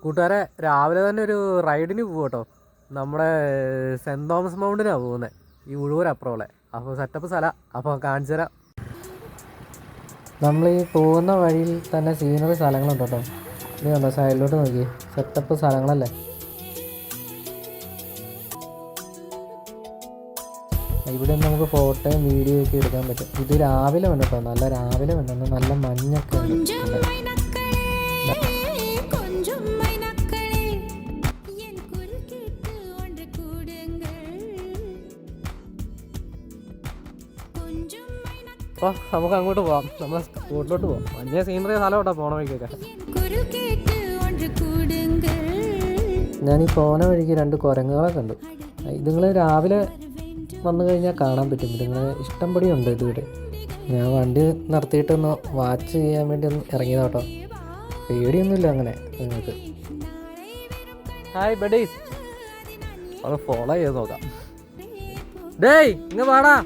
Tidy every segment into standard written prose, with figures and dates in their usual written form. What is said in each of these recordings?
കൂട്ടുകാരെ രാവിലെ തന്നെ ഒരു റൈഡിന് പോകും കേട്ടോ. നമ്മുടെ സെൻറ് തോമസ് മൗണ്ടിനാണ് പോകുന്നത്, ഈ ഉഴൂരപ്പുറമുള്ള. അപ്പോൾ സെറ്റപ്പ് സ്ഥലം, അപ്പോൾ കാണിച്ചു തരാം. നമ്മൾ ഈ പോകുന്ന വഴിയിൽ തന്നെ സീനറി സ്ഥലങ്ങളുണ്ട് കേട്ടോ. ഇത് കണ്ടോ, സൈഡിലോട്ട് നോക്കി, സെറ്റപ്പ് സ്ഥലങ്ങളല്ലേ. ഇവിടെ നമുക്ക് ഫോട്ടോയും വീഡിയോ ഒക്കെ എടുക്കാൻ പറ്റും. ഇത് രാവിലെ വേണം കേട്ടോ, നല്ല രാവിലെ വേണം, നല്ല മഞ്ഞൊക്കെ ഉണ്ട്. അപ്പോൾ നമുക്ക് അങ്ങോട്ട് പോവാം, നമ്മളെ സ്പോട്ടിലോട്ട് പോവാം. വലിയ സീനറി സ്ഥലം കേട്ടോ പോണ വഴിക്കൊക്കെ. ഞാനീ പോണ വഴിക്ക് 2 കുരങ്ങുകളെ കണ്ടു. ഇതുങ്ങൾ രാവിലെ വന്നു കഴിഞ്ഞാൽ കാണാൻ പറ്റും. ഇതുങ്ങൾ ഇഷ്ടംപടി ഉണ്ട് ഇതിവിടെ. ഞാൻ വണ്ടി നിർത്തിയിട്ടൊന്ന് വാച്ച് ചെയ്യാൻ വേണ്ടി ഒന്ന് ഇറങ്ങിയതാ കേട്ടോ. പേടിയൊന്നുമില്ല അങ്ങനെ നിങ്ങൾക്ക്. ഹായ് ബഡീസ്, അത് ഫോളോ ചെയ്ത് നോക്കാം. ഡേയ് ഇങ്ങ് വാടാ,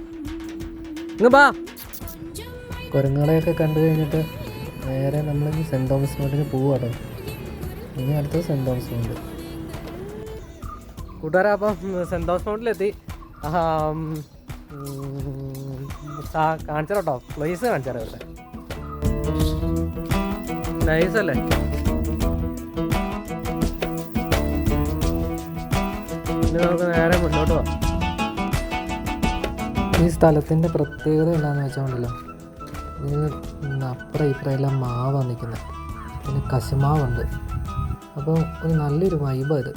ഇങ്ങ് വാ. കുരങ്ങുകളെയൊക്കെ കണ്ടു കഴിഞ്ഞിട്ട് നേരെ നമ്മൾ ഈ സെൻറ് തോമസ് മൗണ്ടിന് പോവാട്ടോ. ഇനി അടുത്തത് സെൻറ് തോമസ് മൗണ്ട്. കൂട്ടുകാരെ അപ്പം സെൻറ് തോമസ് മൗണ്ടിലെത്തി. കാണിച്ചാലോ കേട്ടോ, പ്ലേസ് കാണിച്ചാലോ. ഇവിടെ നൈസല്ലേ. ഇനി നമുക്ക് നേരെ മുന്നോട്ട് പോവാം. ഈ സ്ഥലത്തിൻ്റെ പ്രത്യേകത എന്താണെന്ന് വെച്ചോണ്ടല്ലോ, ഇത് അപ്പുറം ഇപ്പുറം എല്ലാം മാവാണ് നിൽക്കുന്നത്. പിന്നെ കശുമാവുണ്ട്. അപ്പോൾ ഒരു നല്ലൊരു വൈബാണ് ഇത്.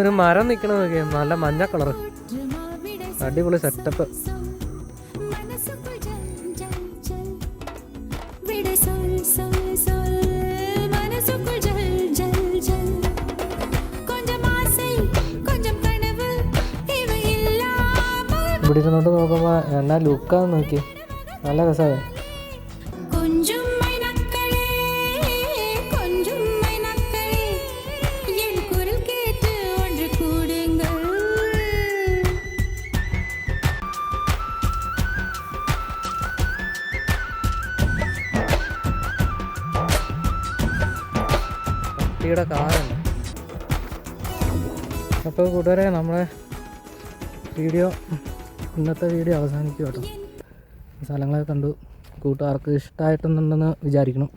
ഒരു മരം നിൽക്കണതൊക്കെ നല്ല മഞ്ഞ കളറ്, അടിപൊളി സെറ്റപ്പ്. ഇവിടെ ഇരുന്നോട്ട് നോക്കുമ്പോൾ എന്നാ ലുക്കാന്ന് നോക്കി, നല്ല രസമാണ്. കുട്ടിയുടെ കാറുണ്ട്. അപ്പോൾ കൂട്ടുകാരെ, നമ്മളെ ഇന്നത്തെ വീഡിയോ അവസാനിക്കും കേട്ടോ. സ്ഥലങ്ങളൊക്കെ കണ്ടു. കൂട്ടുകാർക്ക് ഇഷ്ടമായിട്ടുണ്ടെന്ന് വിചാരിക്കണം.